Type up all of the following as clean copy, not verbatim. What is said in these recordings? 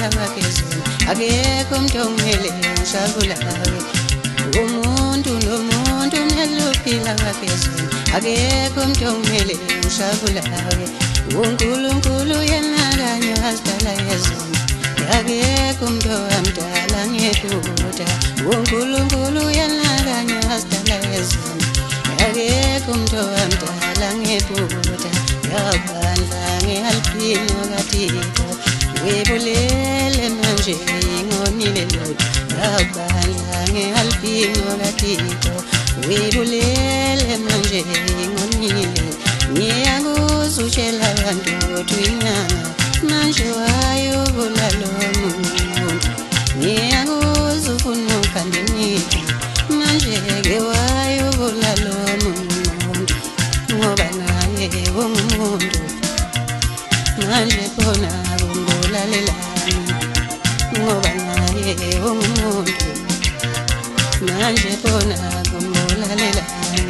lokuphila ngaphezulu akekho umuntu ongele ngishabulawe umuntu nomuntu lokuphila ngaphezulu akekho umuntu ongele ngishabulawe uNkulunkulu yena kanye wasidala yezulu akekho umuntu amdala ngeduda uNkulunkulu yena kanye wasidala yezulu akekho umuntu amdala ngeduda yabandla ngealpino kaThixo webulele manje ngonile lodwa yabandla ngealpino kaThixo webulele manje ngonile ngiyakuzutshela abantu ukuthi inyanga manje wayobula lo muntu ngiyakuzufuna ukhanda imithi manje-ke wayobula lo muntu ngoba naye ungumuntu manje khona kungolalelani ngoba naye ungumuntu manje khona kungolalelani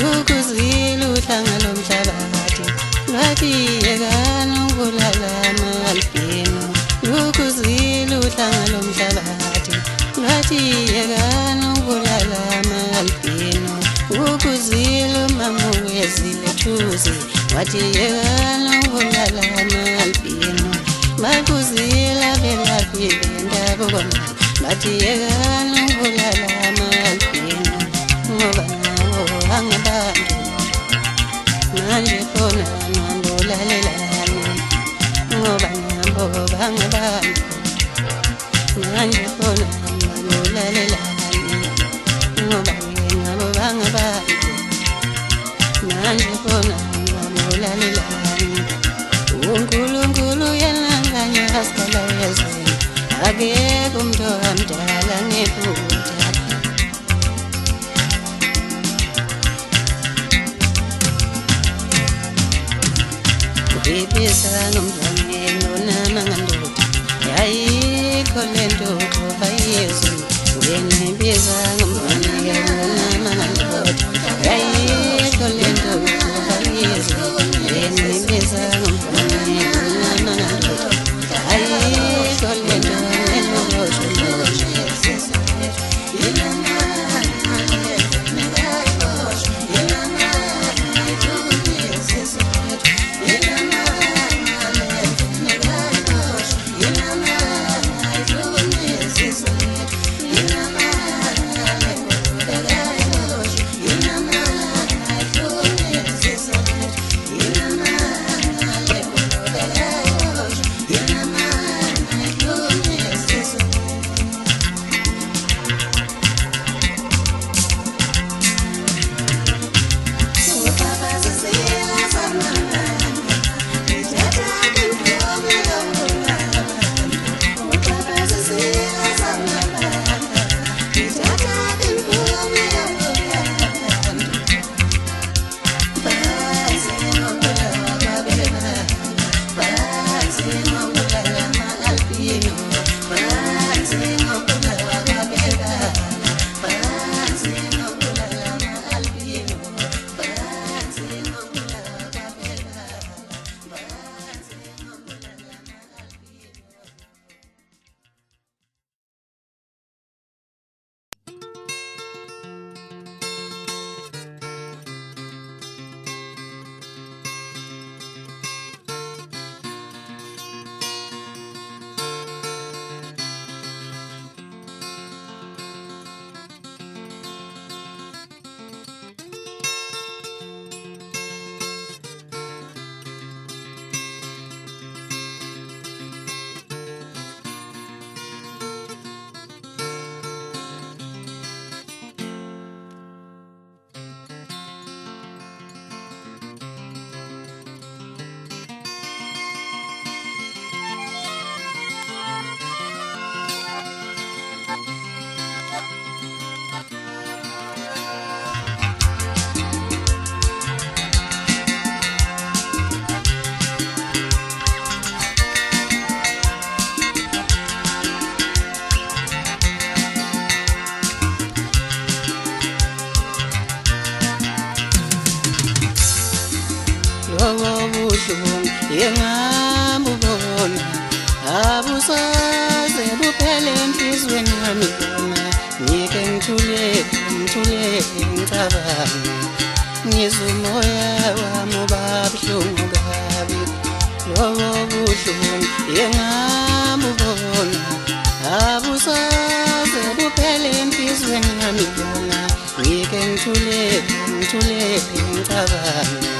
lokuzila uhlanga lomhlabathi lwathiyekana ukubulala ama-albino lokuzila uhlanga lomhlabathi lwathiyekana ukubulala ama-albino ukuzila umama wezilethuzi wathiyekana ukubulala ama-albino bakuzila belaphi bendabuko bathiyekana ukubulala ama-albino ngoba nawo angabantu manje khona ngambulalelani ngoba nabo bangabantu manje khona ngambulalelani ngoba nabo bangabantu manje khona ngambulalelani uNkulunkulu yena kanye wasidala yezulu akekho umuntu amdala ngephutha Ibisa ngomdlangelo namangandoda yayikho lento kuba Yesu ngene ibisa ngomdlangelo namangandoda yayikho lento kuba Yesu ngene ibisa ngomdlangelo namangandoda yayikho lento abusoze buphele enhlizweni yami khona ngike ngithule ngicabange ngizwa umoya wami ubabuhlungu kabi lobo buhlungu yengabubona abusoze buphele enhlizweni yami khona ngike ngithule ngicabange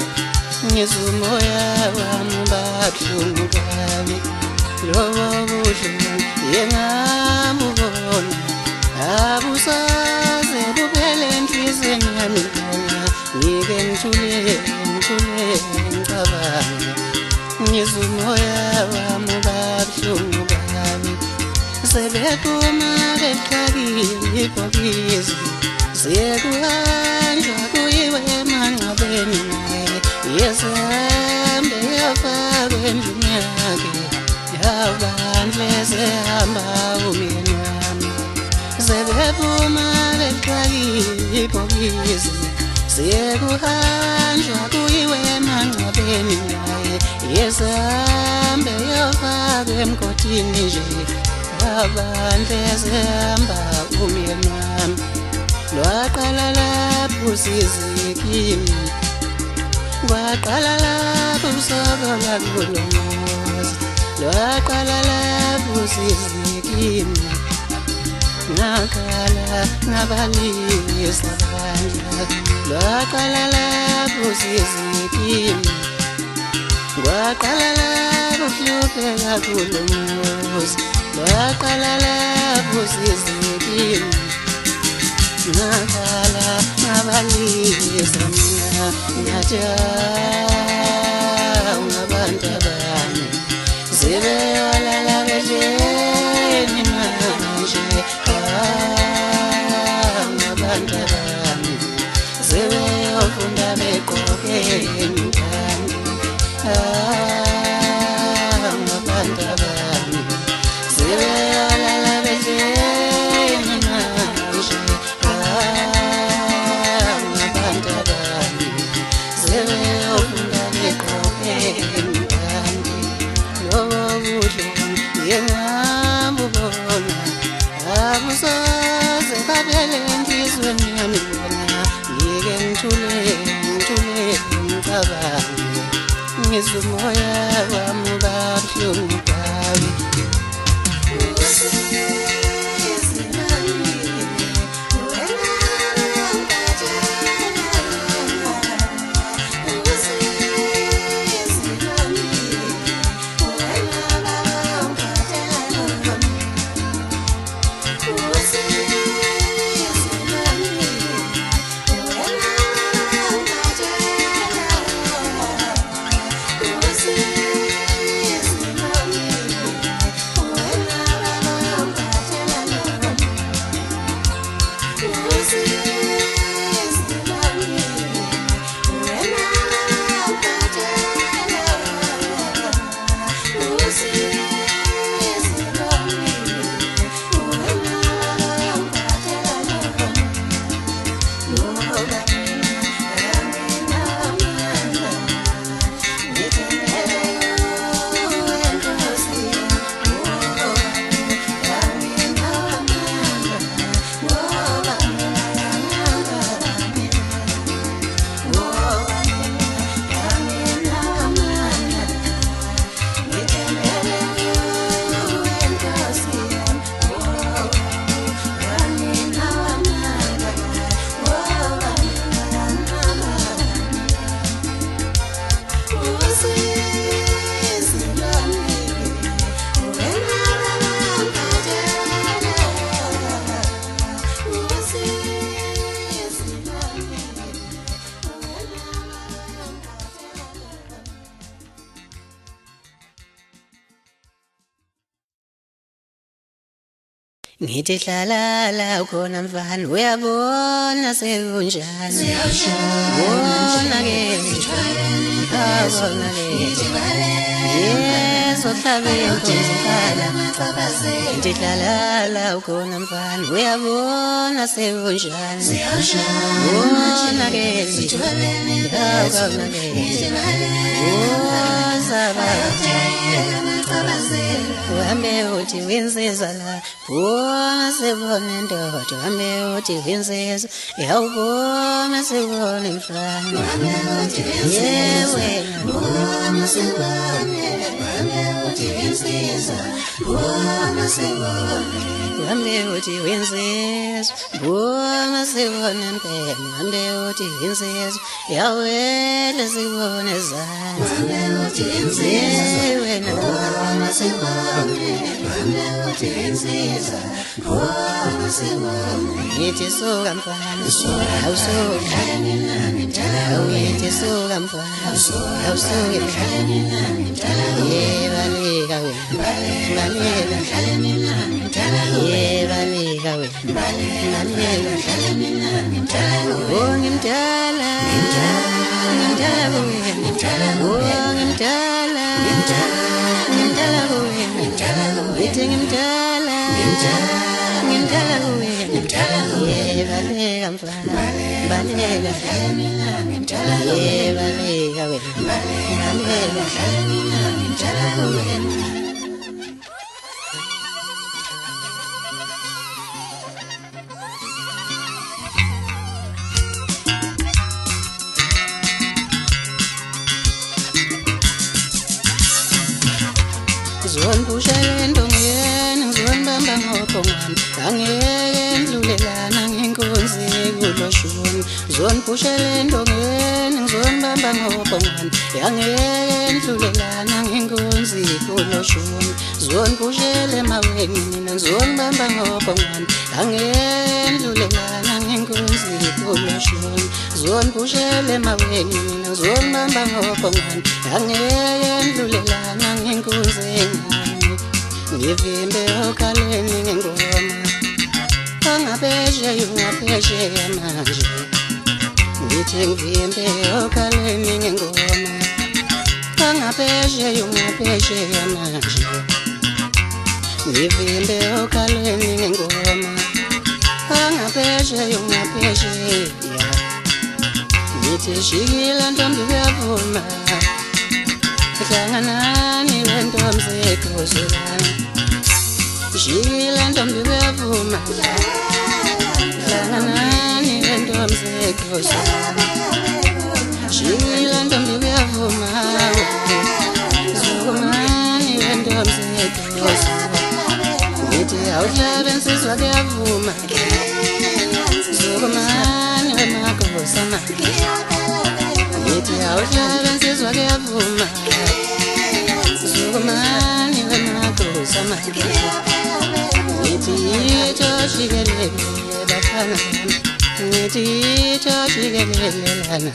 ngizwa umoya wami ubabuhlungu kabi lobo buhlungu yengabubona abusoze buphele enhlizweni yami khona ngike ngithule ngicabange ngizwa umoya wami ubabuhlungu kabi sebephuma bexakile ibhokisi sekuhanjwa kuyiwe emangcwabeni yesembe yafakwa endlini yakhe yabandle sehamba umyeni wami sebephuma bexakile ibhokisi sekuhanjwa kuyiwe emangcwabeni yesembe yafakwa emgodini nje yabandle sehamba umyeni wami lwaqala lapho sizikimi kwaqala lapho usokola kulomuzi lwaqala lapho sizikimi ngakhala ngabalisa bandla lwaqala lapho sizikimi kwaqala lapho kuhlupheka kulomuzi lwaqala lapho sizikimi ngakhala ngabalisa mina ngajawu ngabantu abanye sebeyolala bedleni manje ngabantu abanye sebeyofunda begqoke inkani ngabantu abanye sebeyolala bedleni manje sebeyofunda begqoke inkani lobo buhlungu yengabubona abusoze baphele enhlizweni yami khona ngike ngithule ngicabange ngizwa umoya wami ubabuhlungu kabi ngithi hlala khona mfana uyabona sekunjani bona ke abona ke yes sohlabe inkonzo kala ndidlalala ukhona mfana uyabona sebunjani wona ke sithwaleni ndawukona ke wozaba uhambe uthi winsizwa la wona sebone ndoda uhambe uthi winsizwa yawubona sebone mfana yewe wona sebone uhambe uthi winsizwa wona sebone uhambe uthi winsizwa wona sebone mpela uhambe uthi winsizwa yawele sibone zana uhambe uthi winsizwa wena wona sebone uhambe uthi winsizwa wona sebone ngithi suka mfana awusuka ngithi suka mfana awusuka yebaleka wena baleka yebaleka wena baleka ngimdala ngimdala ngimdala ngithi ngimdala ngimdala yebaleka mfana baleka yebaleka wena baleka Ngizonibusha entongeni ngizonibamba ngobhongwane angeke ndlulelana ngenkunzi kuloshuni ngizonibusha entongeni ngizonibamba ngobhongwane angeke ndlulelana ngenkunzi kuloshuni ngizonibusha emaweni mina ngizonibamba ngobhongwane angeke ndlulelana ngenkunzi kuloshuni ngizonibusha emaweni mina ngizonibamba ngobhongwane angeke ndlulelana ngenkunzi ngivimbe okhaleni ngengoma angapesheya ungapesheya manje ngithi ngivimbe okhaleni ngengoma angapesheya ungapesheya manje ngivimbe okhaleni ngengoma angapesheya ungapesheya ngithi shikile ntombi kuyavuma hlanganani wentombi sekhosolana shikile ntombi kuyavuma hlanganani wentombi sekhosolana shikile ntombi kuyavuma zukumani wentombi sekhosolana ngithi awuhlabe nsizwa kuyavuma zukumani wemakhosolana ngithi awuhlabe nsizwa kuyavuma zukumani wemakhosolana ngithi yitho shikelele bafana ngithi yitho shikelelelana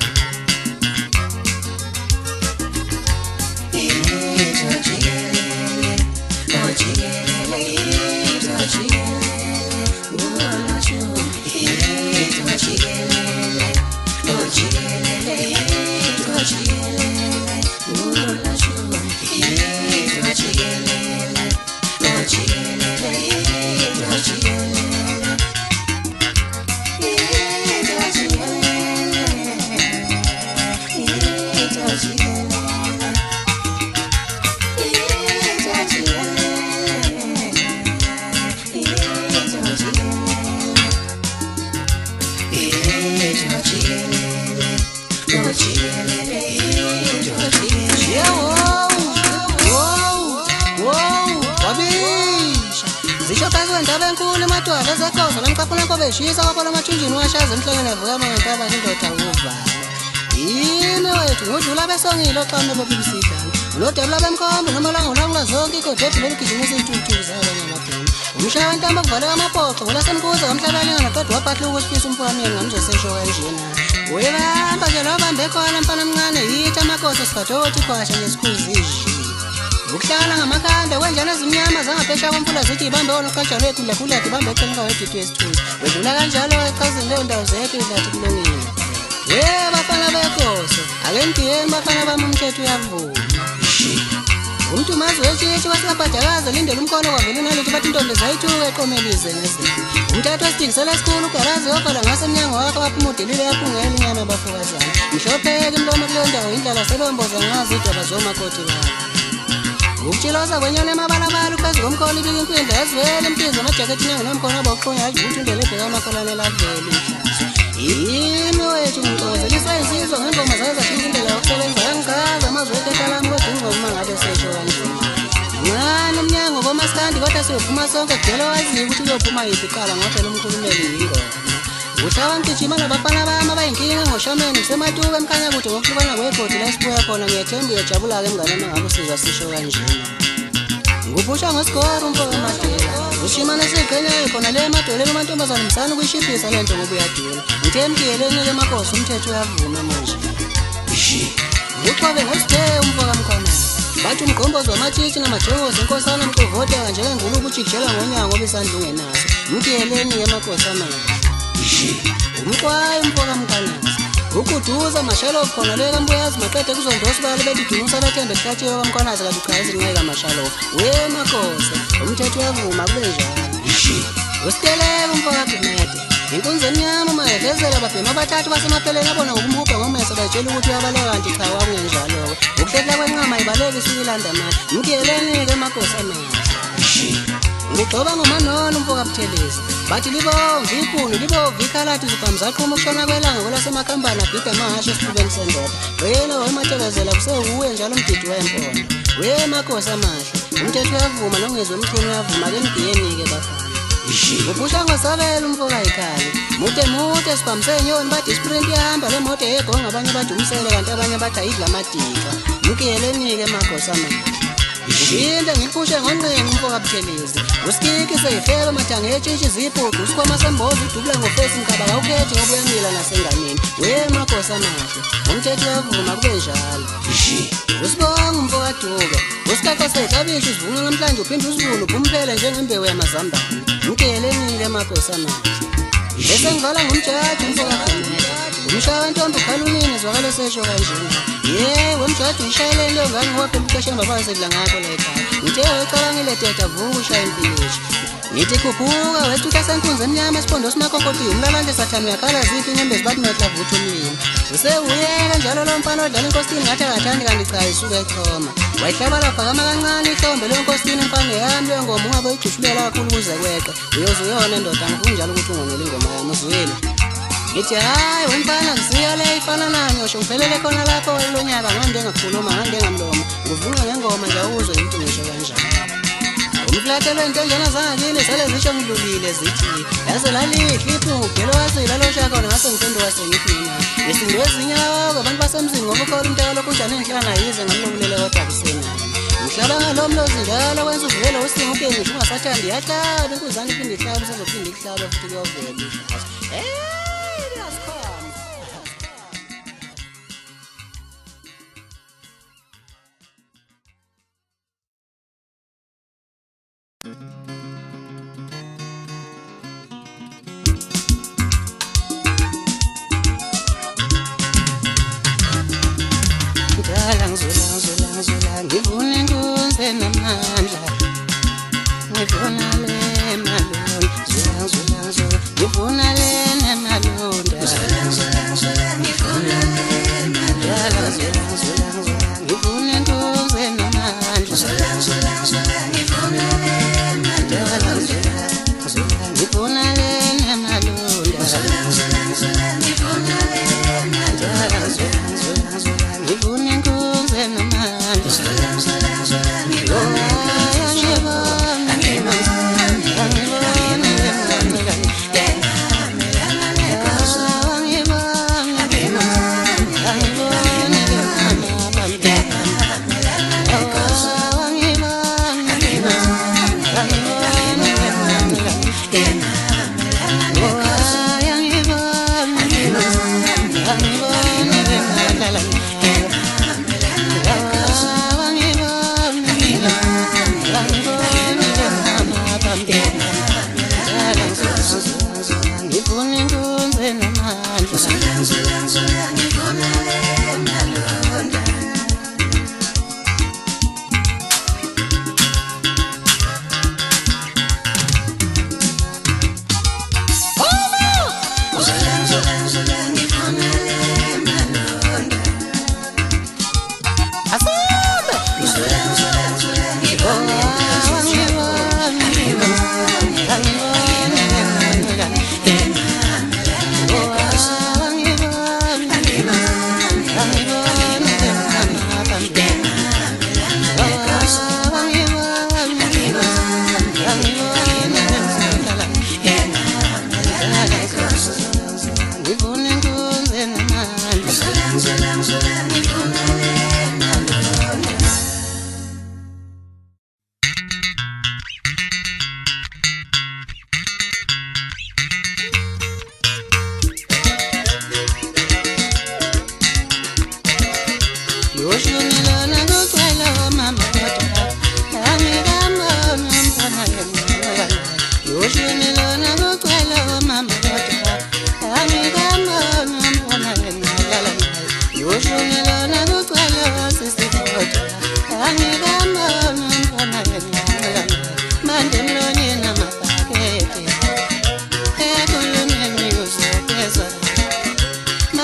yitho shikelele oh shikelele yitho shikelele ulasho yitho shikelele oh shikelele yitho shikelele ulasho yitho shikelele oh shikelele yitho shikelele Zakhoza lamqaphula nkobeshisa kwaphela amathunjini washaza emhlangene vuka manje abantu indoda uvala yini wethu ngudlula besongile oqame bobisidana unodebula bemkhombo noma langolangula zonke ikodeti loligijimisa intuthu zabanye amabhunu umshaya wentamba kuvaleka amapoqo ngolasemkuza kamhlabanyana qeda waphathla ukushisa umfowamyeni ngamjosesho kanjena uyebamba nje lobambe khona mfana mncane yithi amakosi sigadothi khwasha ngesikhuzizhi ukuhlala ngamakhanda wenjana ezimnyama zangaphesha komfula zithi ibambe wona uqatshalwe khula ibambe eqinqa wedidi yesithunzi wedlula kanjalo echazini leyo ndawo zekho ilathi kulungile bafana bekoso ake ndiyeni bafana bami umthetho uyavuma Umuntu mazwetshi wasabhadakaza lindele umkhono kwavela nalutho bathi intombi zayithuka eqomelize ngezini. Umthathu wasidingisela esikhulu ugarazi yovala ngasemnyango wakhe waphumudelile yaphungela inyama abafokazana. Mhlopheke imlomo kuleyo ndawo indlala selomboza ngazi idwaba zomakoti bakhe. Ukutshiloza kwenyoni emabalabala uphezu komkholo ibika impinda yazivela impinzo amajaketi nyango nomkhono aboxhunya yajivuthi indlela ebheka amakhalane lavela ihlazo. Yimi wethu ngixokozeliswa insizwa ngengoma zayo zafika indlela yokusebenza yangichaza amazwethu ehlalamu kodwa ingoma ngabe sesho kanjani. Ngani umnyango komaskandi kodwa siyophuma sonke kudela waziyo ukuthi uyophuma yiphi iqala ngophela umkhulumeli yingoma. Uhlaba ngigijima nabafana bami abayinkinga ngoshameni kusematuka emkhanya kude ngokuhlukana kwegodi la sibuya khona ngiyethemba uyajabula-ke mngane uma ngabe usizwa sisho kanjena. Nguphusha ngosigoro umfoko emadela ushimane siqenyayo khona le emadoleni amantombazane msana ukuyishibhisa le nto ngoba uyadula. Ngithemkiyeleni-ke makosi umthetho uyavuma manje. Uxhobe ngosithe umfoko amkhona bathi umgqombozi wamathithi namajongozi inkosana mqovoteka njengengulube ujikijela ngonyango obisandla ungenaso. Mkiyeleni-ke makosi amanje. Umqwayi umfoko amkhanazi ukuduza mashalofu khona le kambuyazi maqede kuzondosa bale bedidunusa bathembe ehlatshiwe kamkhanazi kanti cha izinqeka mashalofu. Makosi umthetho uyavuma kube njalo. Usikeleke umfoko agumede inkunzi emnyama mayedlezela babhema abathathu basemapheleni abona ngokumhubha ngomese bayitshela ukuthi uyabaleka kanti cha wakungenjalo-ke. Ukuhletha kwenqama ibaleka isukilanda manje. Mkiyeleni-ke makosi amanje. Ngigcoba ngomanono umfoko abuthelezi bathi libomvu iphunu libomvu ikhalathi zibhamu zaqhuma ukushona kwelanga kwelasemakambani abhida amahashe esifubeni sendoda. Wena wayemathekezela kusewuwe njalo umdidi wempondo. Makosi amahle umthetho uyavuma nongezwe umchunu uyavuma-ke emdiyeni-ke bafana. Uphusha ngosabela umfoko ayikhali mude sibhamu senyoni bathi isprint ihamba le moto yegonga abanye bathi umsele kanti abanye bathi ayidla amadika. Mkiyeleni-ke makosi amahle. Ngishinde ngiphushe ngonqenqa umfoko abuthelezi usikiki seyifeka amathanga etshintshi ziphuqu usikhwama sembozo udubula ngofesi mkaba kawukhethi ngoba uyamila nasenganeni. Makosi amahle umthetho uyavuma kube njalo. Usibonga umfoko aduke usikhaqa seklabishi usivunga namhlanje uphinde usivune uphumphele njengembewu yamazambane. Mkiyeleni-ke makosi amahle. Bese ngivala ngumjaji umfoko agumede umshaya wentombi ukhala unini zwakale sesho kanjena. Wemjaji uyishayeleni leyo ngane ngoba phela uqeshemba basedla ngakho la ekhaya. Ngithe wecabangile teta vuka ushaya impilishi. Ngithi khuphuka wethuka senkunzi emnyama esipondo simakokotini umlalande sathane uyakhala ziphi inyembezi bathi mehla vutha umlimi. Usewuyeka njalo lo mfana odlala enkosini ngathi akathandi kanti cha isuka echoma. Wayihlabala phakama kancane ihlombe leyo nkosini mfana yami leyo ngoma ungabe uyigqushulela kakhulu ukuze kweqe. Uyoze uyona ndoda ngifuna njalo ukuthi ungonele ingoma yami uzwile. Ngithi hayi wemfana ngisiya le ifana nani ngisho ngiphelele khona lapho welonyaka ngande ngakhuluma ngande ngamlomo ngivunqa ngengoma nje awuzwe into ngisho kanjani. Umflathelwe intonjana zangakini sele zisho ngidlulile zithi yaze lalihle iphungu gelo wasila lo shaka ngase ngifendo wasengifina ngesinto ezinyawo abantu basemzini ngoba ukhola umntaka lokhu njani enhlanga yize ngamlobulele kodwa kusenani. Ngihlala ngalomlozi njalo kwenza uvele usinga uke ngisho ungasathandi yahlaba inkuzane iphinde ihlaba isezophinda ihlaba futhi kuyovela ihlazo. Ngizula ngivuna inkunzi enamandla ngivuna le malonda zula ngivuna le nemalonda ngivuna le malonda ngivuna inkunzi enamandla ngivuna le malonda ngivuna le nemalonda ngivuna inkunzi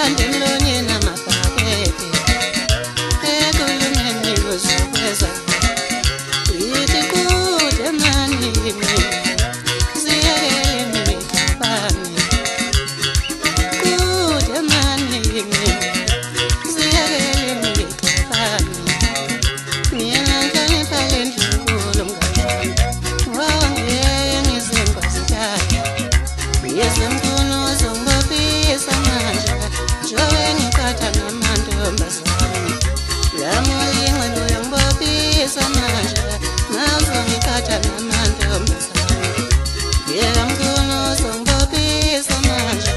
Ande mlonyeni amabhakede ekulungeni kuzokweza ithi kude mani ziyekele bami kude mani ziyekele bami mina ngihlonipha le ndlunkulu mngani wangeke ngizengwazithatha yezemfuno zongibopisa manje njobe ngiqatha namantombazane lamulinqelo yongibopisa manje nazongiqatha namantombazane yezemfuno zongibopisa manje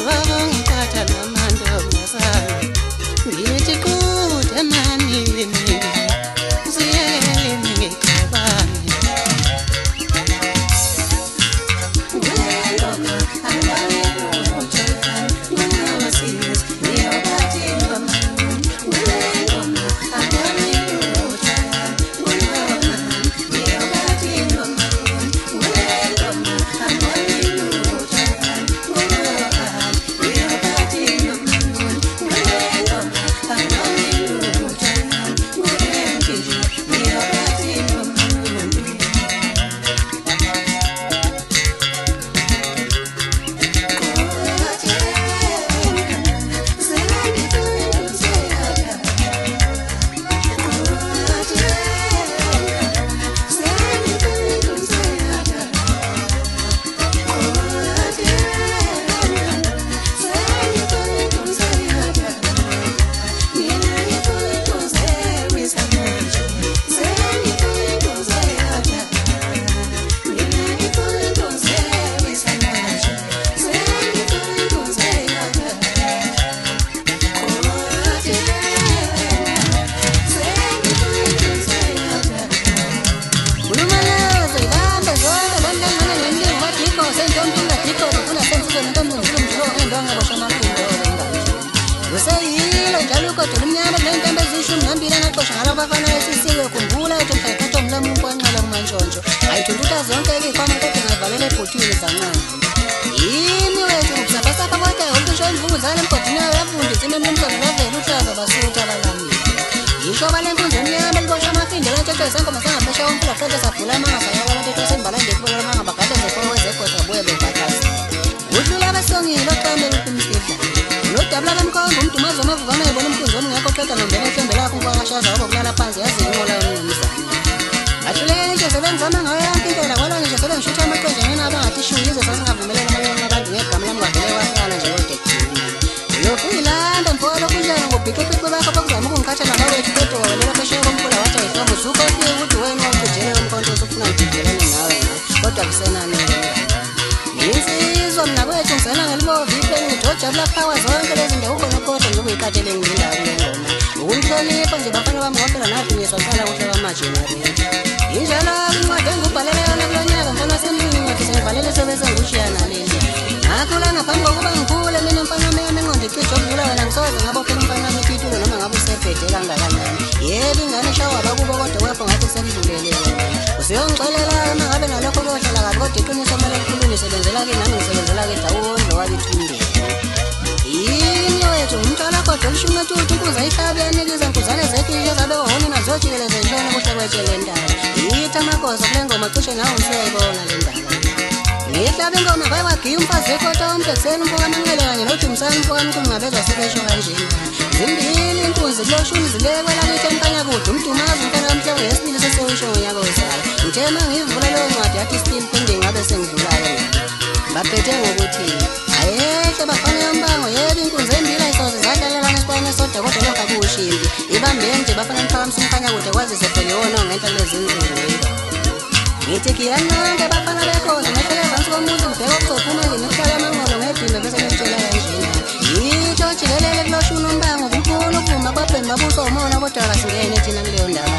wabongiqatha namantombazane ngithi kude mani ziyekele ngixabane Useyilo njalo kodwa lumnyama lentombe ezishumi nambili naqosha ngalo bafana esisiwe khumbula ukuthi mhlakatho mlamu kwanqala kumantshontsho ayithuntuta zonke ikhona kodwa ngavalele ebhotini zancane yini wethu ngizapasapha kodwa umntu imvunguzane emgodini yafundisa imemlumsana lavela uhlaza basuthi abalamile yisho balenkunzi emnyama libosha amafinde lentshontsho esenkoma sangaphesha umfula qede sabhula amanga sayala lentshontsho esembala ndefula amanga bagade zefowe zegota buye bevakazi udlula besongile oqambe luqinisidla Lodabula bemkhomba umdumazo amavuvana ebona umkhunzi omngekho qeda nombela ethembe lakho kwakashaza wabo kulala phansi yazi inqola yomzana ahluleke nje sebenzama ngayo yonke indlela kwala nje sebengishutha amaqoje ngena abangathi shu yize sasingavumelene abanye abantu ngegama lami kwavele wahlala nje kodekthini lokhu ilanda mfolo kunjani ngobhixoxixo bakho bakuzama ukungiqhatha nabawethu kodwa wawelela phesheya komfula wathi ayihlobo usuke ufike ukuthi wena wawujejele umkhonto ufuna ngijijelene nawe kodwa kusenani insizwa mna kwethu ngisena ngelibovu ipheni ngijojabula phawa zonke lezi ndawo ukhona kodwa njengoba uyikhathele ngilindawo kule ngoma ukunhlonipha nje bafana bami ngophela nathi ngisaqala kuhle kwamajenari injalo incwadi engubhalele yona kulo nyaka mfana semlini ngathi sengivalele sebesengushiya naleli ngakhula ngaphambi kokuba ngikhule mina mfana wami engqondo icishe okudlula wena ngisoze ngabophela umfana wami ititulo noma ngabe usephethe kangakanani yebo ingane shawa bakubo kodwa wepho ngathi sekudlulele usiyongixolela uma ngabe nalokho kuyohlala kabi kodwa iqiniso kumele likhulunywe nisebenzela ke nami ngisebenzela ke ndawonye wakithi yini wethu umntwana kodwa lishumi tutu inkuza ihlabi yanikeza nkuzane zethu ishe zabe wahona nazojikeleze nhlone kuhle kwetshe le ndaba yithi amagoza kule ngoma cishe nawe usuyayibona le ndaba ngihlabe ingoma kwayiwagiya umfazi wekhota umtekuseni umfoka amanqele kanye nodumisani umfoka mkungabezwa sebesho kanjena zimbili inkunzi kuloshuni zilekwela ngithi emkanya kude umdumazi umfana kamhlobo yesibili sesewusho ngonyaka ozayo ngithe uma ngiyivula leyo ncwadi yathi still pending ngabe sengidlulayo baphethe ngokuthi ayehle bafana yombango yebo inkunzi embili ayisoze zadlalelana esibane sodwa kodwa lokhu akuwushimbi ibambeni nje bafana niphakamisa umkhanya kude kwazise phela iwona ngento lezinzinzelo ngithi kiyanonke bafana bekhoze ngehlele phansi komuzi ngibheka okuzophuma nginekuhlala amangolo ngedimbe bese ngitshela kanjena yitsho jikelele kuloshuni umbango kumfuna ukuvuma kwabheni babuso umona kodwa kasingene thina kuleyo ndaba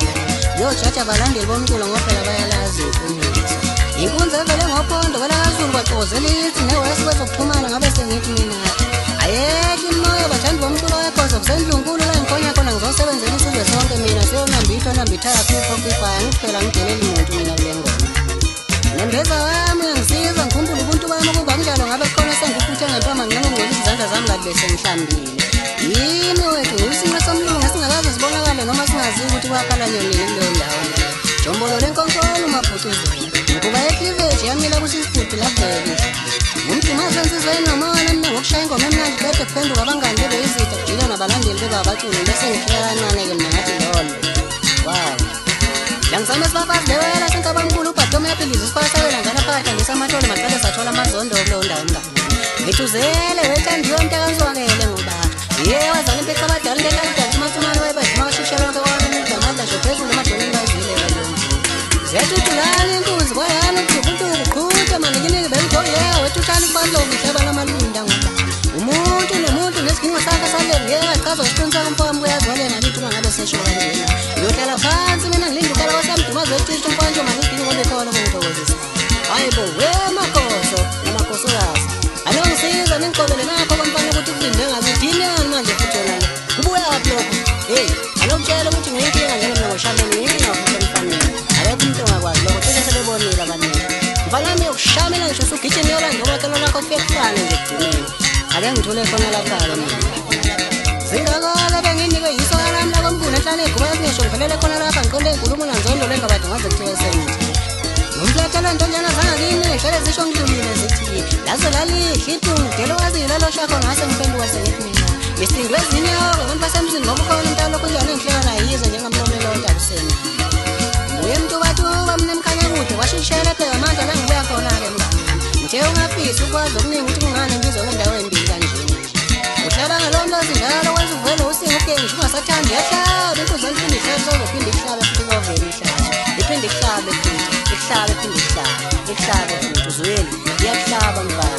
yojaja abalandeli bomculo ngophela bayalazi iqiniso inkunzi evele ngophondo kwelakazulu kwaxozela ithi newesi kwezokuxhumana ngabe sengithi mina ayekho imoya bathandi bomculo wekhoze kusendlunkulu la ngikhona khona ngizosebenzela isizwe sonke mina seyonambithwa nambithaya khipho khiphayo ngiphela ngideleli muntu mina kule ngoma nembeza wami uyangisiza ngikhumbula ubuntu bami ukuba kunjalo ngabe khona sengifuthe ngempama nginqono ngizandla zami kade bese ngihlambile. Yini wethu usimo somlungu ngasingakaze sibonakale noma singazi ukuthi kwakhala nyonini kuleyo ndawo. Jombolo lenkonkolo umabhutuzela. Ngoba eCleavage yamila kusisibhuti lapha. Umdumaza nsizweni nomona mina ngokushaya ingoma emnandi bede kuphenduka abangani bebe izitha kujika nabalandeli bebabaculi bese ngihleka kancane ke mina ngathi lolo. Wow. Langizame sibafazi lewela senkabamkhulu ubhatoma yaphiliza isipasawela ngana phakathi ngisamatole maqale sathola amazondo kuleyo ndawo mngani. Ngithuzele wethandiwe mntakanzwakele ngoba wazana impethu abadala into ekalidala umasumane wayebadima washishela lonke kwabamudla amadla nje phezulu emadolweni bazile kalonje. Ziyathuthulana inkunzi kwayana ukudubuduku qhutha manikiniki bemgogleya wethu uhlala ikubalo ngihleba lamalunda ngoba umuntu nomuntu nesidingo sakhe salele achazwa isiqiniseko mfowami kuyaziwale nalithi uma ngabe sesho kanjena. Ngiyohlala phansi mina ngilinda ukala wasamdumazi wecishe umfowanje manidinga ngoba ekhona kungithokozisa. Hayi bo wemakoso namakhosokazi anongisiza ningigqobele nakho kwamfana ukuthi kulinde ngazidini manje futhi wena kubuya apho lokho. Hey anokutshela ukuthi ngiyinkinga njengoba ngoshameni ngiyinkinga futhi mfanele akekho umuntu ongakwazi lokho cishe sebebonile abaningi. Mfanami yokushamela ngisho usugijini yolanda ngoba celo lakho kufike kufane nje ekugcineni ake ngithule khona lapha-ke mina. Zingakole benginike yisoka lami lakomkhulu enhlane eguba ngisho ngivelele khona lapha ngiqonde inkulumo nanzondo lengabade ngaze kuthiwe sengithi ngumflethelo ntonjana zangakini ngihlele zisho ngidumile zithi lazo lalihle iphungu delo wazile lo shakho ngase ngiphenduka sengithi mina ngisingwe ezinyawo abantu basemzini ngoba ukhona umntana lokhu njalo engihleka naye yize njengamlomelo wontabuseni. Uye mtukatuba mna emkhanya kude washishela phela manje la ngibuya khona-ke mngani. Ngithe ungafisi ukwazi okuningi ukuthi kungani ngizwe kwendawo embili kanjena. Uhlaba ngalo mlozi njalo wenza uvele usinga ubuke ngisho ungasathandi yahlaba inkuzana iphinde ihlabe sozophinde ihlabe futhi kovele ihlabe iphinde ihlabe futhi ihlabe iphinde ihlabe ihlabe futhi uzweli iyakuhlaba mfana.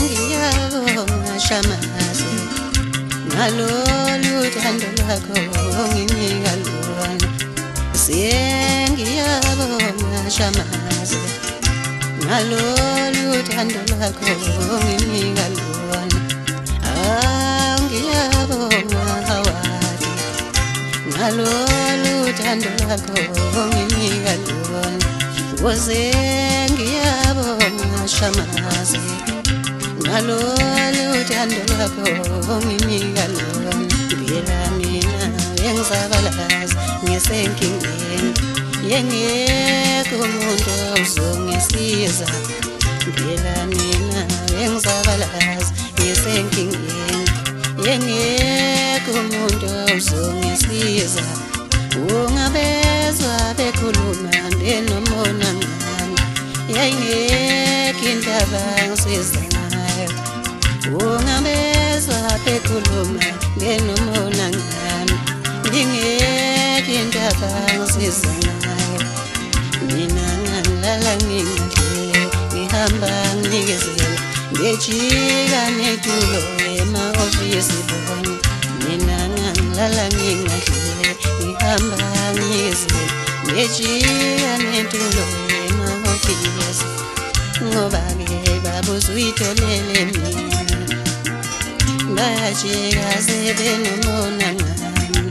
Ngiyabonga shamaze ngalolu thando lwakho onginika lona. Ngiyabonga shamaze ngalolu thando lwakho onginika lona. Ngiyabonga hawadi ngalolu thando lwakho onginika lona. Ngiyabonga shamaze ngalolu thando lwakho onginika lona. Phela mina bengizabalaza ngisenkingeni yengekho umuntu ozongisiza. Phela mina bengizabalaza ngisenkingeni yengekho umuntu ozongisiza. Ungabezwa bekhuluma benomona ngami yayingekho indaba ngisiza ngayo. Ungabezwa bekhuluma benomona ngami ngingekho indaba ngisiza ngayo. Mina ngilala ngingadlile ngihamba nginikezela ngejika netulo ema-ofisi bona. Mina ngilala ngingadlile ngihamba nginikezela ngejika netulo ema-ofisi ngoba-ke babuze uyitholele mina bayajika sebenomona ngami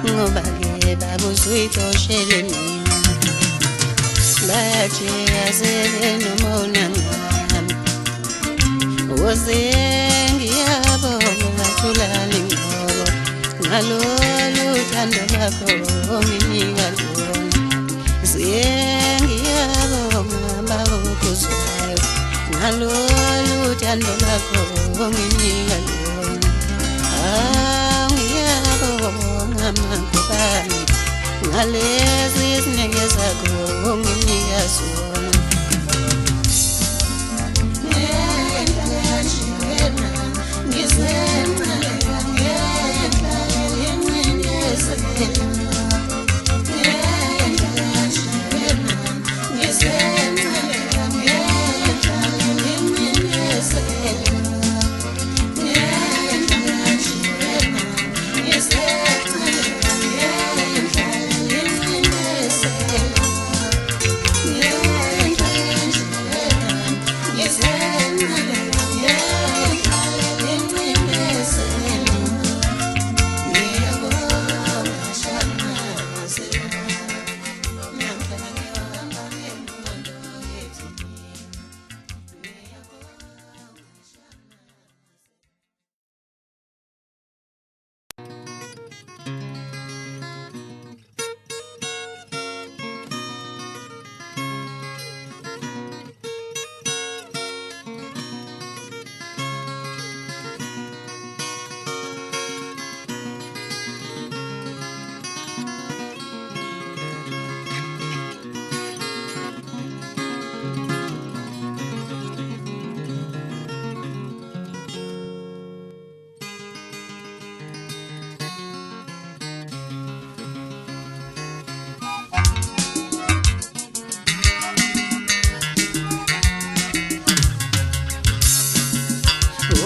ngoba-ke babuze uyitoshele mina bayajika sebenomona ngami. Ngiyabonga thulani ngoba ngalolu thando lwakho onginika lona. Ngiyabonga bakuzwayo ngalolu thando lakho onginika lona ngiyabonga mankosana ngalezi zineke zakho onginika zona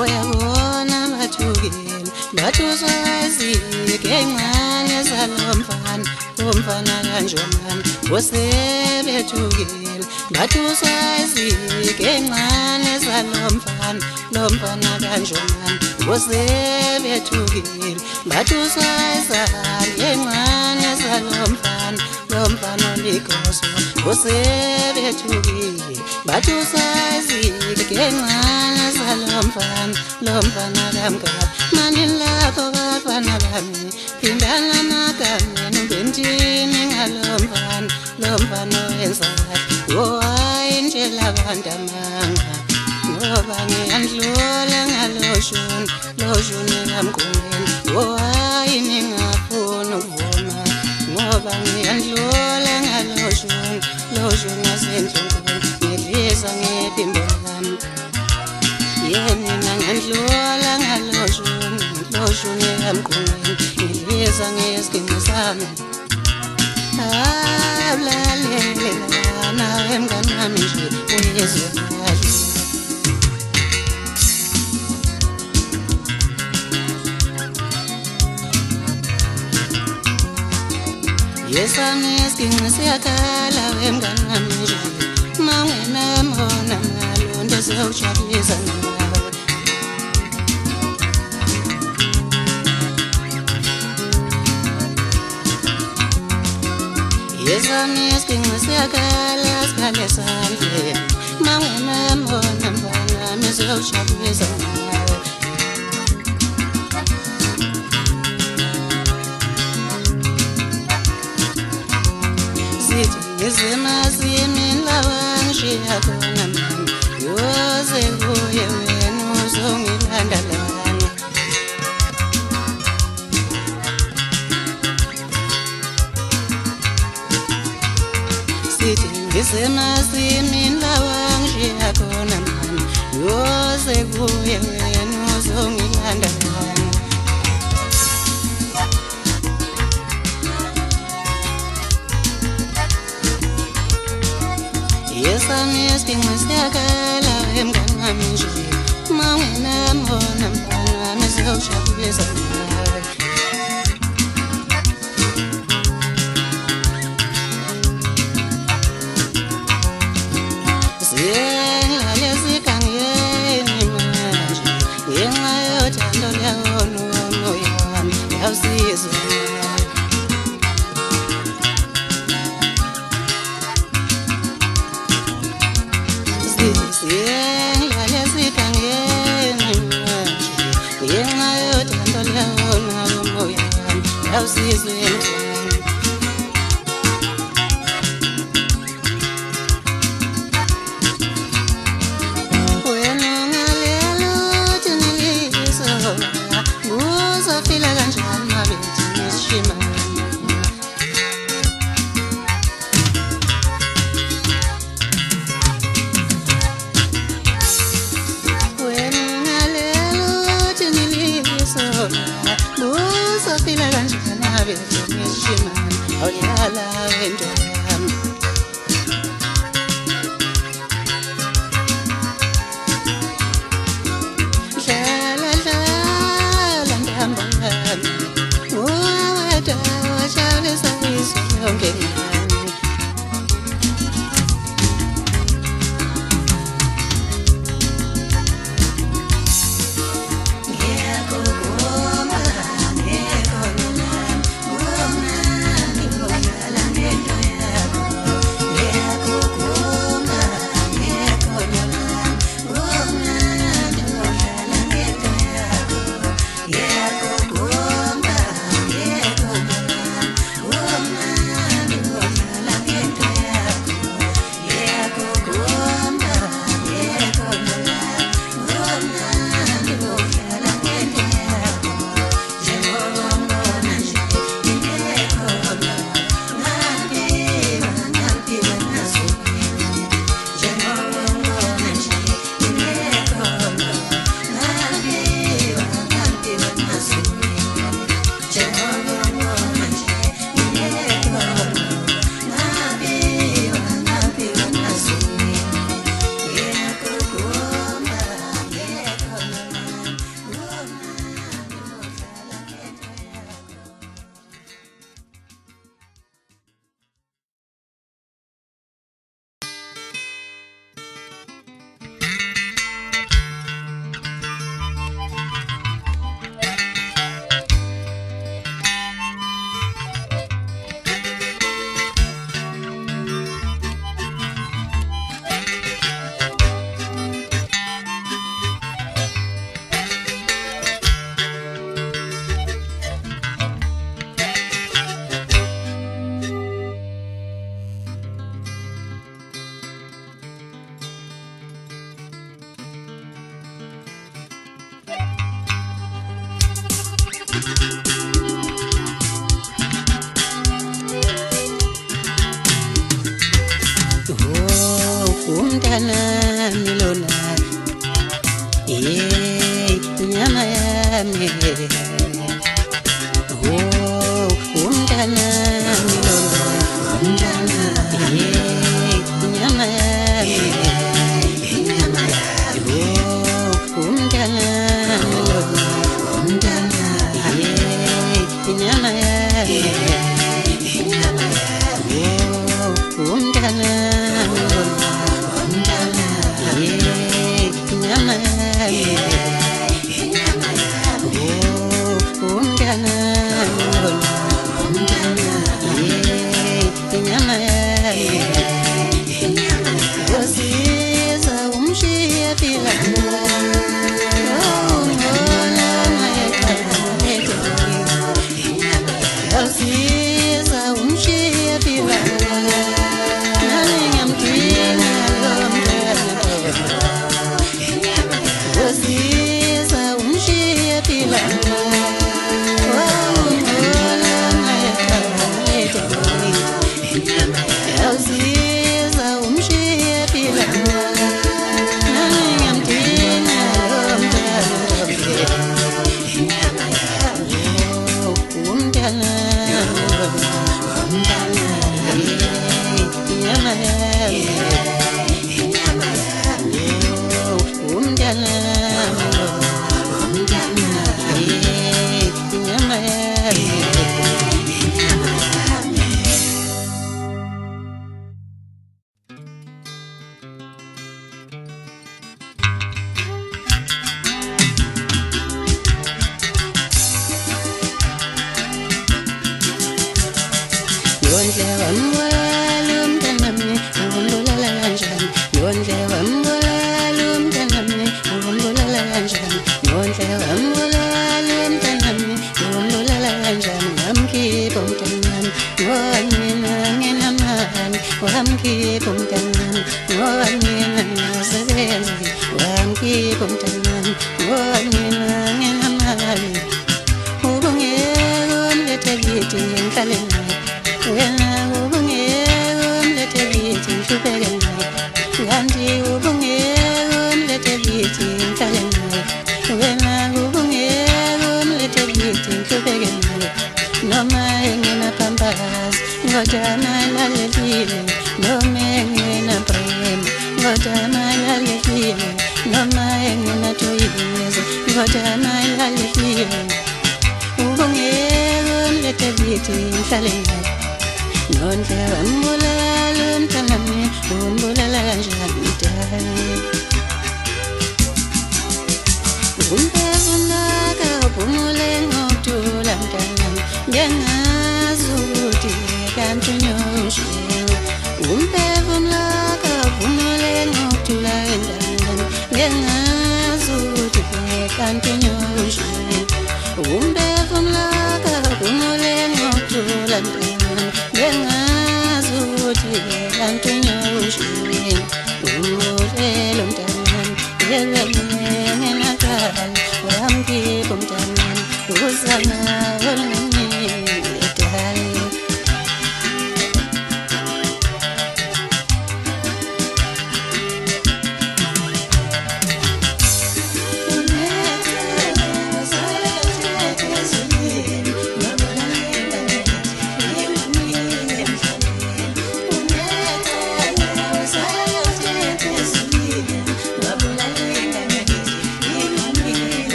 Uyabona bathukile bathuswazi ngencane zalomfana umfana kanjomani osebethukile bathuswazi ngencane zalomfana lomfana kanjomani osebethukile bathuswazi ngencane zalomfana lomfana olikoso osebethukile bathuswazi ngencane zalomfana lomfana kamkani mani lapho bafana bami phindana magameni ubentini ngalomfana lomfana wenzakala hayi nje labantu amanga ngoba ngiyandlula ngaloshuni kamgqongeni hayi ningafuna ukuvuma ngoba ngiyandlula ngaloshuni asendlongweni ngidliza ngedimbo lami yenina ngandlula ngaloshuni kamgqongeni ngidliza ngesidingo sami awulalela nawe mngani wami nje uyezwe kahle yesami isidingo siyakhala wemngani wami nje mangenamona malonto siyawujabulisa nawe yesami isidingo siyakhala sikhale sandle mangenamona mfana siyawujabulisa nawe Izemasimini lawangishiya khona mama yoze kuye wena uzongilanda lana sithi izemasimini lawangishiya khona mama yoze kuye wena uzongilanda lana yesami isidingo siyakhala wemngani wami nje mangenamona mfana wami siyawujabulisa nawe siyengilale sikhangeni manje ngenxa yothando luyawona umoya wami yawusizwa siyengilale sikhangeni manje ngenxa yothando luyawona umoya wami yawusizwa Umntana milona inyama yami umntana milona inyama yami umntana milona inyama yami umntana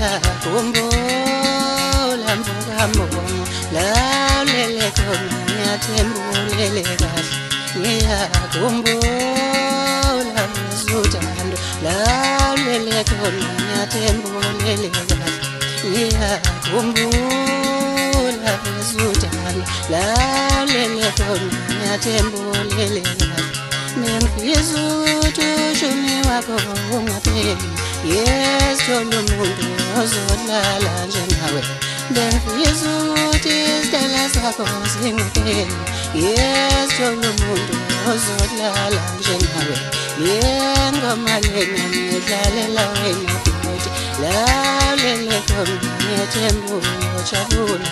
ngiyakhumbula mvukambongo lalele khona ngiyathembulele kahle ngiyakhumbula mzuthando lalele khona ngiyathembulele kahle ngiyakhumbula mzuthando lalele khona ngiyathembulele kahle Memphis uthushume wakho ungapheli Yes thola umuntu ozodlala njengawe Memphis uthi isitela sakho singapheli Yes thola umuntu ozodlala njengawe Ngoma lena ngidlalela wena futhi lalele khona ngiyethemba ujabula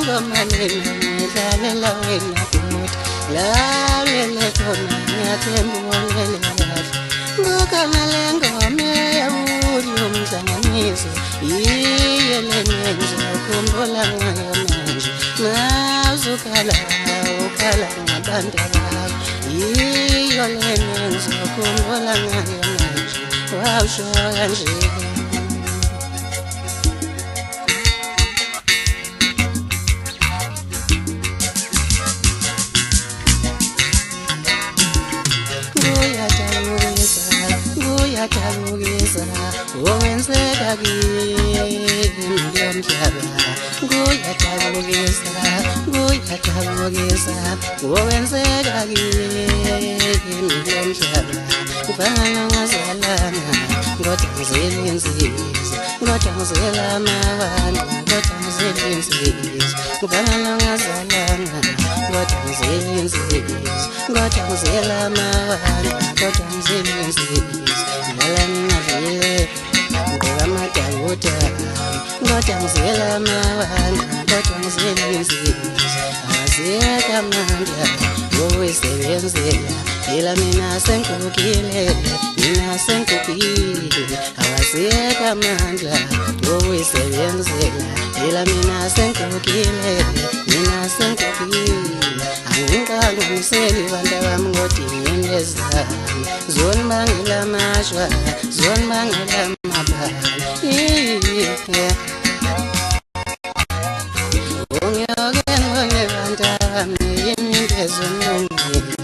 Ngoma lena ngidlalela wena futhi lalele khona ngiyathemba kahle ngokana lengoma yawuli umhlanganiso yiyo lenyenzo ukhumbula ngayo manje mazukhala ukhala ngabantu bakho yiyo lenyenzo ukhumbula ngayo manje wawusho kanje Kuyajabulisa owenzeka kimi lomhlaba kuyajabulisa owenzeka kimi lomhlaba kufana ngazalana kodwa ngizelenzisa kodwa ngizela amawani kodwa ngizelenzisa kufana ngazalana kodwa ngizelenzisa kodwa ngizela amawani kodwa ngizelenzisa Ngalangavile ngokamadawuda kodwa ngizela amawani kodwa ngizelenzisa aziyeka amandla wokusebenzela phela mina senkukile awaziyeka amandla wokusebenzela phela mina senkukile angikangamiseli bantu bami ngodingindezana zona bangela amashwa zona bangela amabhala ungiyoke ngone bantu bami yini into ezonungile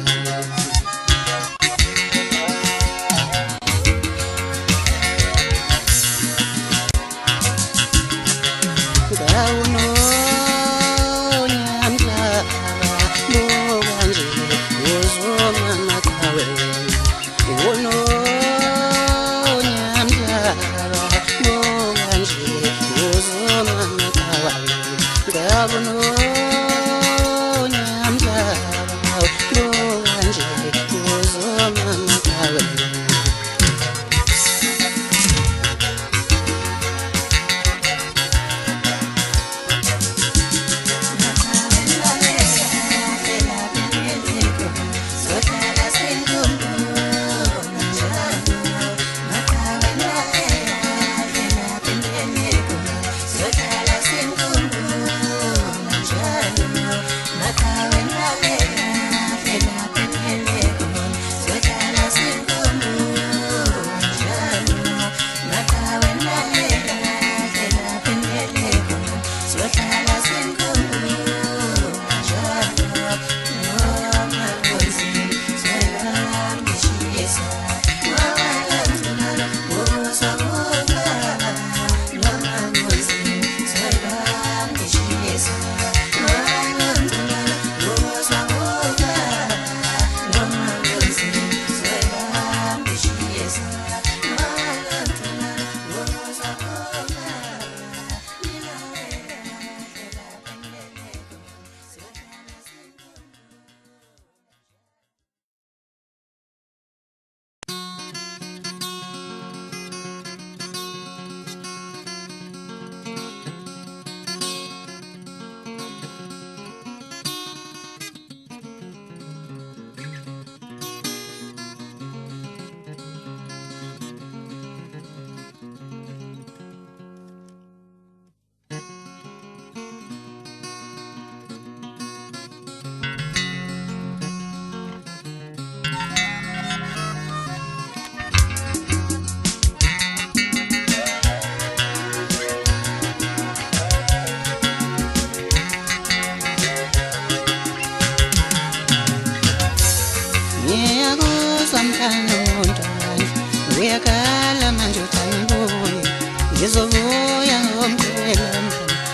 ngizobuya ngomgqibelo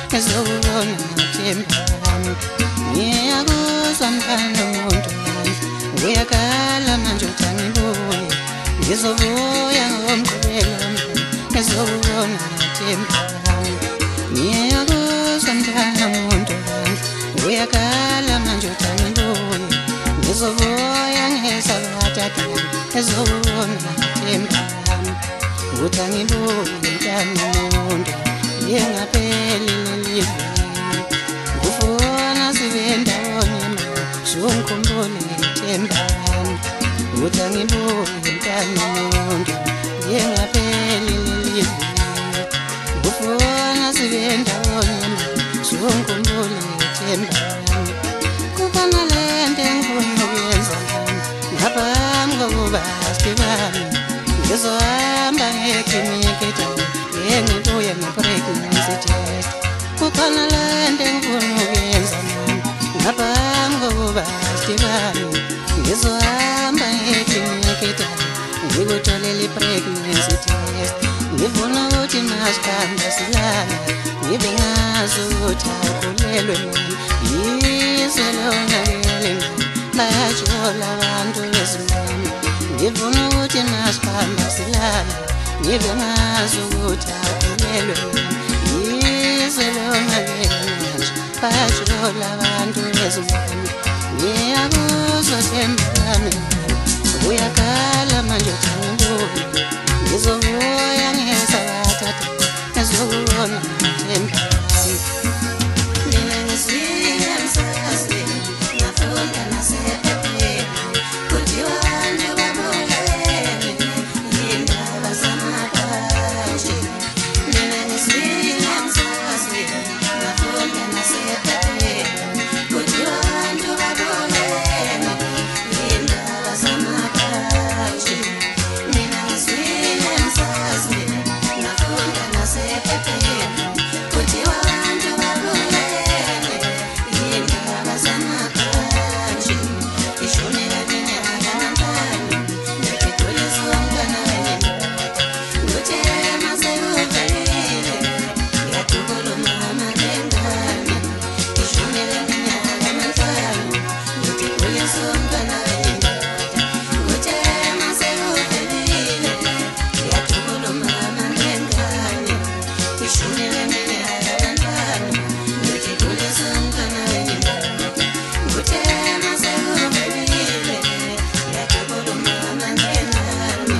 ngizokubona mathemba ngiyakuzwa mfana umuntu uyakhala manje uthi angibuye ngizobuya ngomgqibelo ngizokubona mathemba ngiyakuzwa mfana umuntu uyakhala manje uthi angibuye ngizobuya ngesabathatha ngizokubona mathemba uthi angibuye mfana umuntu yengapheli lelive ufuna sibe ndawonye sungikhumbule ngithemba uthi angibuye mfana umuntu yengapheli lelive ufuna sibe ndawonye sungikhumbule ngithemba kukhona lento engifuna ukuyenza ngaphambi kokuba sidibane ngizohamba ngeklinikhi ngibuye nge-pregnancy test kukhona lento engifuna ukuyenza ngaphambi kokuba sidibane ngizohamba ngeklinikhi ngikutholele i-pregnancy test ngifuna ukuthi masikhamba silala ngibe ngazi ukuthi akhulelwe yize lonakele bayatshola abantu bezimali ngifuna ukuthi masikhamba silala ngibe ngazi ukuthi akhulelwe yize lonakele bayatshola abantu bezimali ngiyakuzwa themba lami uyakhala manje uthi angibuye ngizobuya ngesabathatha ngizokubona mathemba mina ngisile emsakazweni ngafunda nasephepheni kuthiwa abantu babulele yindaba zamaphashi mina ngisile emsakazweni ngafunda nasephepheni kuthiwa abantu babulele yindaba zamaphashi mina ngisile emsakazweni ngafunda nasephepheni kuthiwa abantu babulele yindaba zamaphashi ishonela minyaka nanhlanu ngikhuliswa umntwana wendoda nguthe masekuvelile ngiyakhuluma amalengane ishonela minyaka nanhlanu ngikhuliswa umntwana wendoda nguthe masekuvelile ngiyakhuluma amalengane ishonela minyaka nanhlanu ngikhuliswa umntwana wendoda nguthe masekuvelile ngiyakhuluma amalengane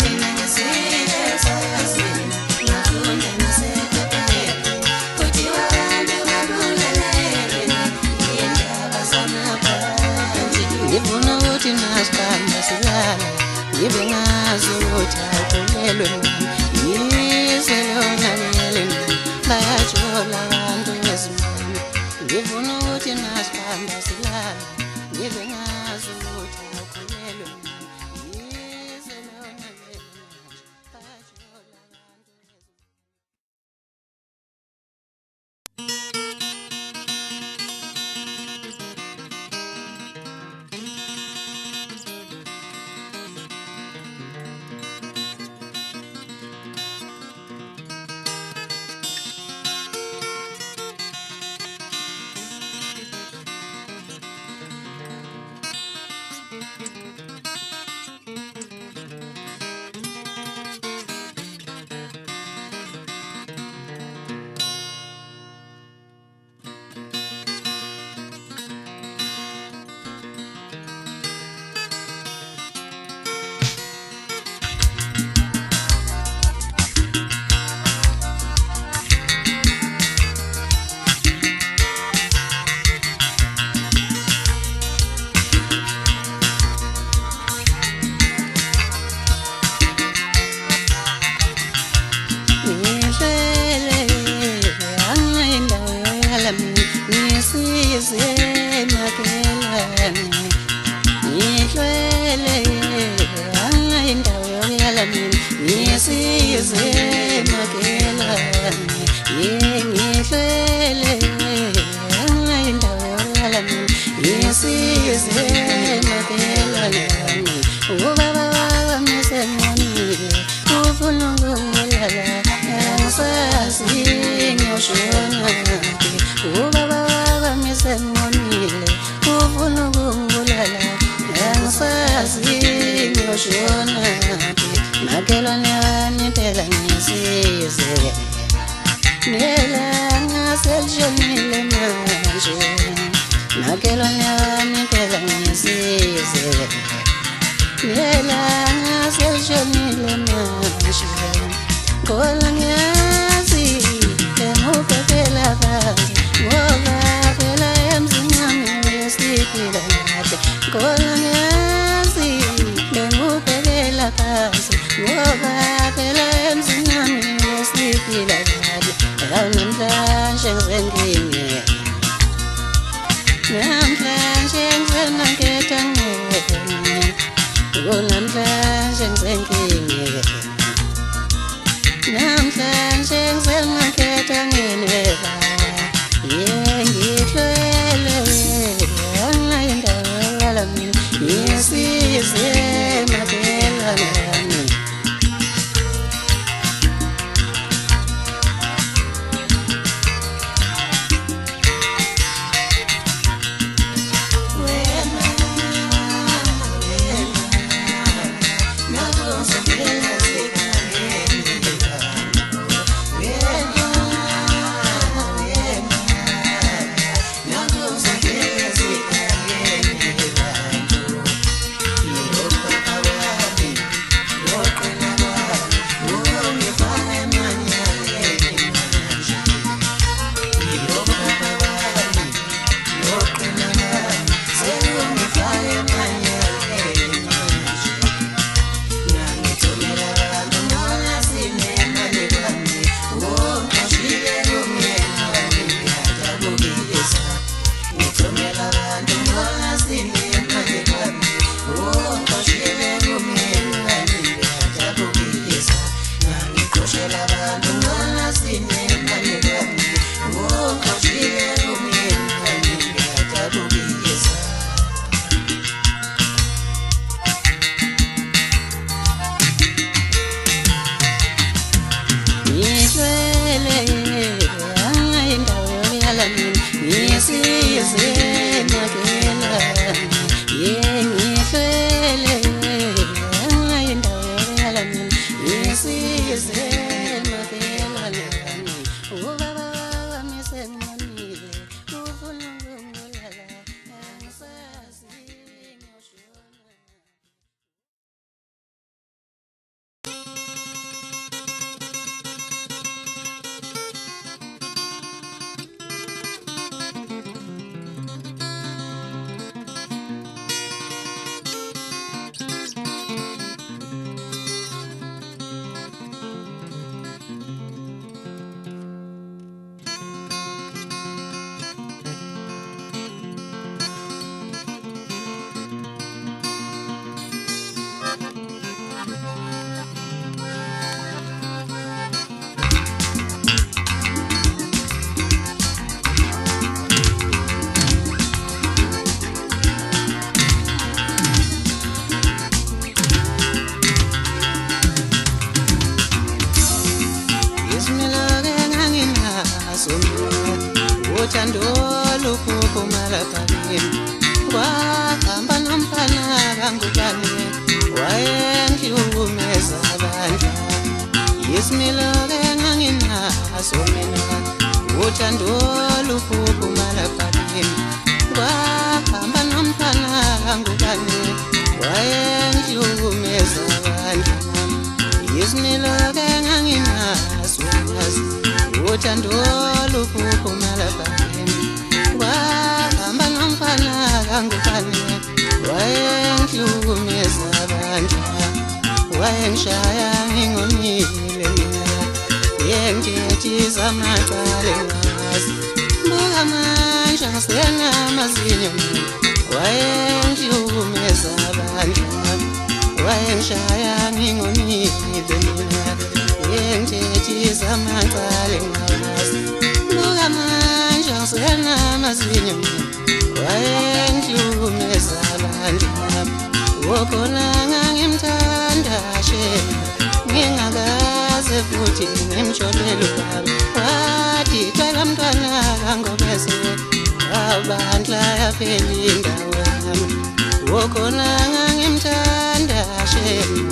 mina ngisile emsakazweni ngafunda nasephepheni kuthiwa abantu babulele yindaba zamaphansi ngifuna ukuthi masikhamba silala ngibe ngazi ukuthi akhulelwe yize lonakele bayatshola abantu bezimali ngifuna ukuthi masikhamba silala ngibe ngazi ukuthi akhulelwe yize lonakele bayatshola abantu bezimali Nelanga seljonile manje nakelonyani phela ngisize Nelanga seljonile manje ngoba ngiyazi enguphephela phansi ngoba phela emzini wami wesiphila kahle ngoba ngiyazi enguphephela phansi ngoba phela emzini wami wesiphila kahle namhlanje ngizenkinge namhlanje ngizemaketha ngene namhlanje ngizenkinge namhlanje ngizemaketha ngene ngihlele yona indawo yalami ngisize maphela nami uthando luphumala phambi wahamba nomfana kangubani wayengihlukumeza abantu yisimilo enganginaso mina uthando luphumala phambi wahamba nomfana kangubani wayengihlukumeza abantu yisimilo enganginaso uthando luphumala phambi wahamba nomfana kangubani wayengihlukumeza abantu wayengishaya ngingomile mina yengithethiza amaqala ngazi buka manje ngisenamazinyo wayengihlukumeza abantu wayengishaya ngingomile mina yengithethiza amaqala ngazi buka manje ngisenamazinyo wayengihlukumeza abantu wokhona ngangimthanda shema ngingakaze futhi ngimsholele ubaba wathi cela mntwana kangobese abandla yaphela indawo yami wokhona ngangimthanda shema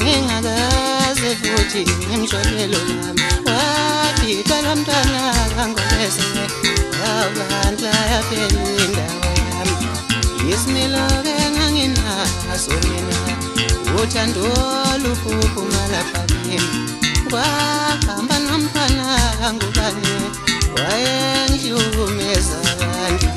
ngingakaze futhi ngimsholele ubaba indawo yami isimilo-ke nganginaso mina uthando luphuma lapha kimi kwahamba nomfana ngubani wayengihlukumeza kanje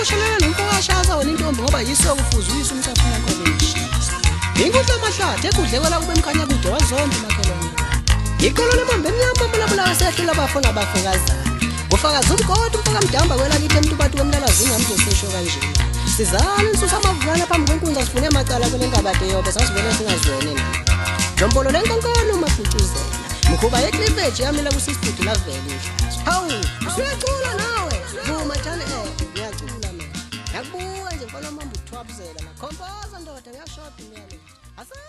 ushashelela nomfokashasa wena intombi ngoba yiso kufuza uyise umsapho yakho beyishisa. Ingudla amahlathi ekudlekela kube emkhanya kude wazonke makhelwane. Iqolo lemambe emnyama bulabula sehlula abafuna abafekazana. Kufakaza umgodi umfoka mdamba kwelakithi emntubathi wemlalazinga amdosisho kanje. Sizana nisusa amavulana phambi kwenkunza sifune amacala kwelenkabade yobe sasivele singazwene na. Jombolo lenkankolo mafucuzela. Mkhuba yecleavage yamila kusisibhudu lavele ihlazo. Hawu, usuyacula nawe. Vuma jane ngiyacula mina. Yakubuka nje mfana wami uthwabuzela na. Khompoza ndoda ngiyashoda imiyalo. Asema.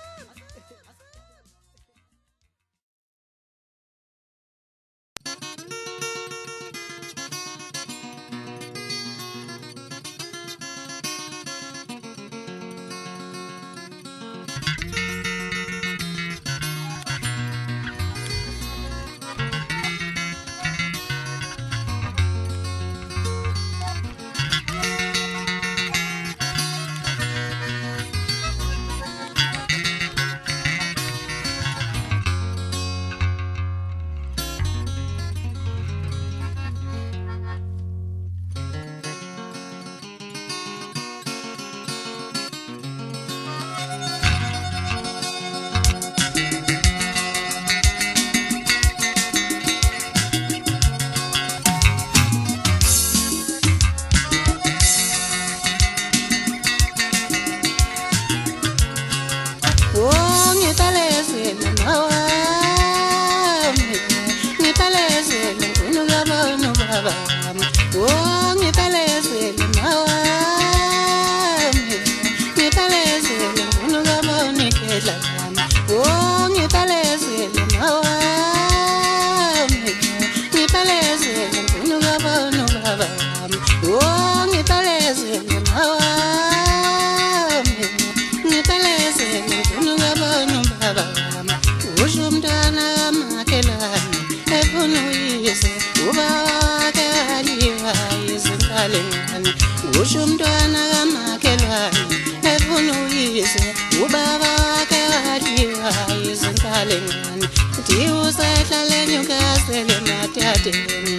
Ushumntwana kamakhelwane efuna uyise ubaba kewaliwa izinkalengane uthi usehlale nyukasele mathateni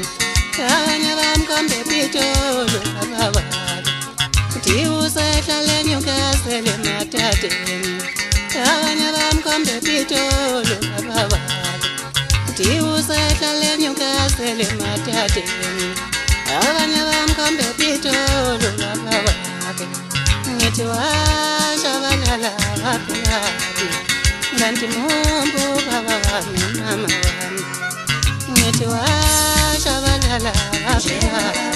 abanye bamkhombe pitolo ababali uthi usehlale nyukasele mathateni abanye bamkhombe pitolo ababali uthi usehlale nyukasele mathateni abanye bamkhombe pitolo ababali ngithi washabalala baphakathi kanti mumbu baba wami mama wami ngithi washabalala baphakathi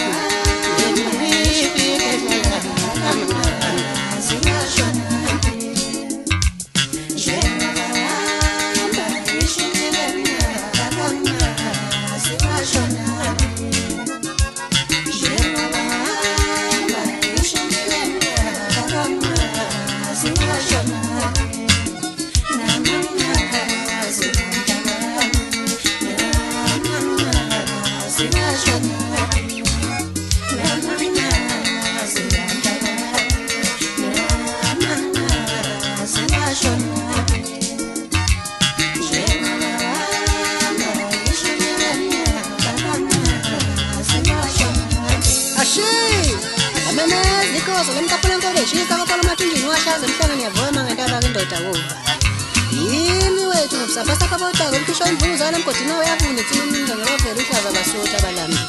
ngiphiphela mama wami singashona yimi wethu ngobusapasa kabotaka umkhisho imvunguzana emgodini oyavuna ethina umninga ngelofela uhlaza basotha abalami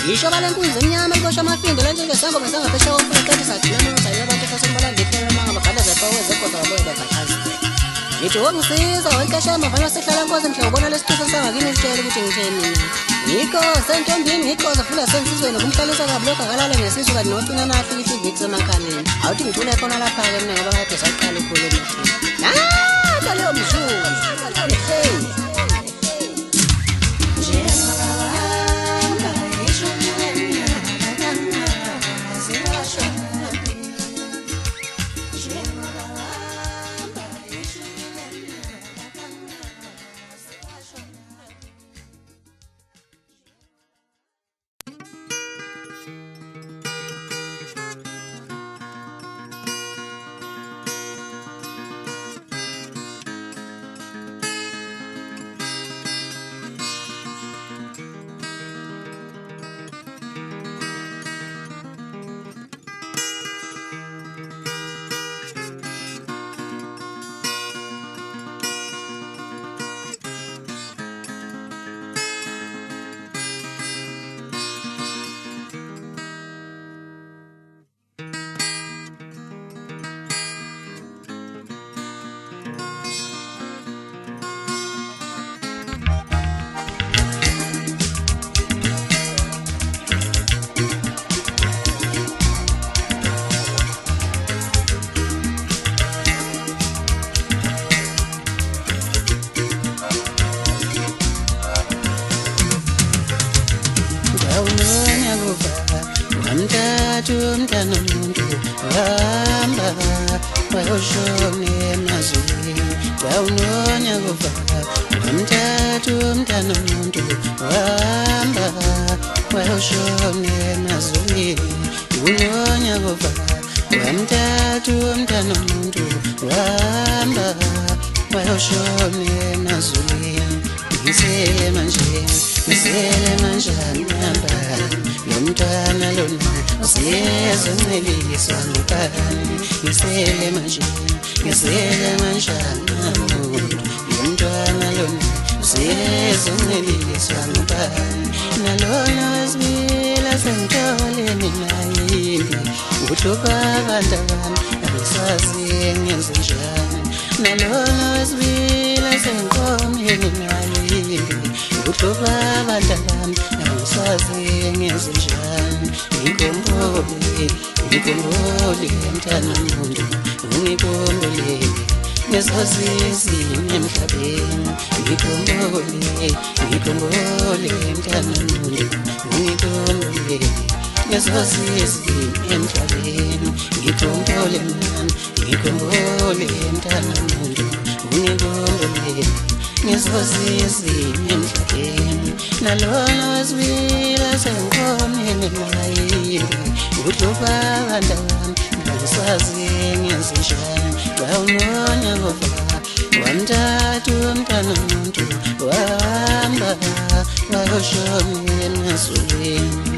yisho balenkunzi emnyama libosha amafindo lanjengesangoma sangaphesheya komfula qedi sadilana ngozayile abantu esasembalanda iphela mangabagada zepawe zegoza baboye bavakazi ngithi wongisiza wenkesha amavana sehlala nkosi mhla ubona lesithuso sangakini usitshela ukuthi ngitheni mina ngikho sentombini ngikoza fula sensizweni kumhlalisa kabuloka akalale ngesisu kanti nocina nafika iviki semakhaleni awuthi ngithule khona lapha-ke mina ngoba kade saqala ukhulu emahlini kaleyo mshulu hey wamthatha umntana womuntu wahamba wayoshona emazulwini wawunonya kufa wamthatha umntana womuntu wahamba wayoshona emazulwini unonya kufa wamthatha umntana womuntu wahamba wayoshona emazulwini ngisele manjani hamba lo mntwana lona usiyezonceliswa ngubani ngisele manjani muntu lo mntwana lona usiyezonceliswa ngubani nalona wesibili asengitholeni nayimbi uhlupha abantu abami abesazi ngenze njani nalona wesibili asenkomeni nayimbi uhlupha abantu abami abesazi ngenze njani ngikhumbule mntana womuntu ungikhumbule ngezozizini emhlabeni ngikhumbule mntana womuntu ungikhumbule ngezozizini emhlabeni ngikhumbule mntana womuntu ungikhumbule ngezozizini emhlabeni nalona wesibili asenkomeni nayimbi uhlupha abantu abami abesazi ngenze njani wawunonya kufa wamthatha umntana womuntu wahamba wayoshona emazulwini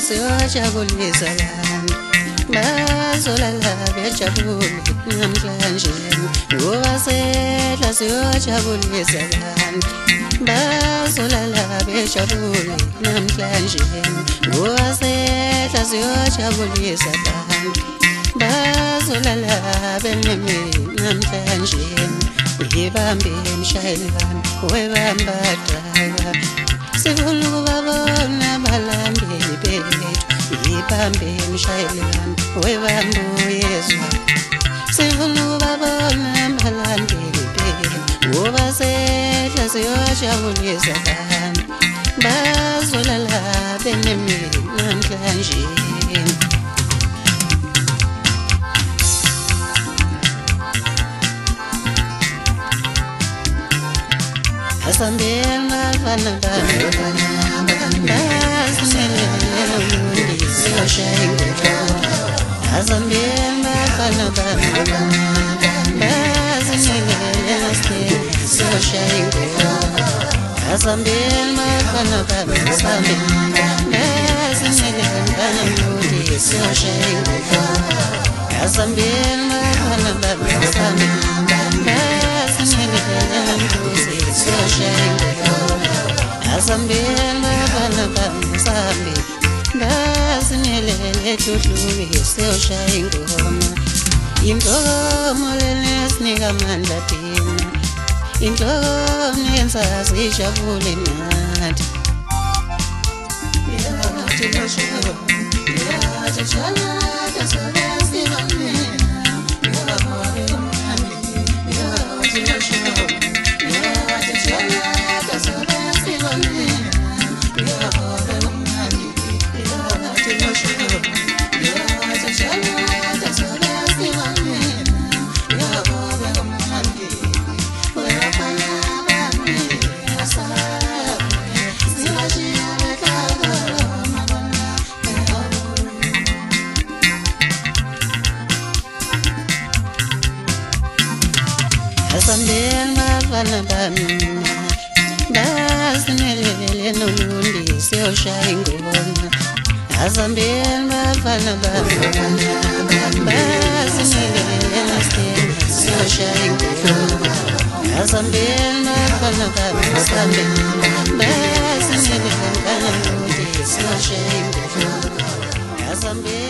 siyojabulisa abantu bazolala bejabule namhlanje ngoba sedla siyojabulisa abantu bazolala bejabule namhlanje ngoba sedla siyojabulisa abantu bazolala beneme namhlanje ibambe mshayelana webamba driver sifuna ukubabona abalandeli bethu ibambe mshayelana webamba uyezwa sifuna ukubabona abalandeli bethu ngoba sedla siyojabulisa abantu bazolala beneme namhlanje Asambena vana vana asambeni bafana bami asambeni basinelele nkosi siyoshaya ingoma asambeni bafana bami asambeni basinelele dudlube siyoshaya ingoma inkomo lenesinika amandla thina inkomo yenza sijabule nathi asambeni bafana bami basinelele nolundi siyoshaya ingoma asambeni bafana bami basinelele nasiyenga siyoshaya ingoma asambeni bafana bami asambeni basinelele nolundi siyoshaya ingoma asambeni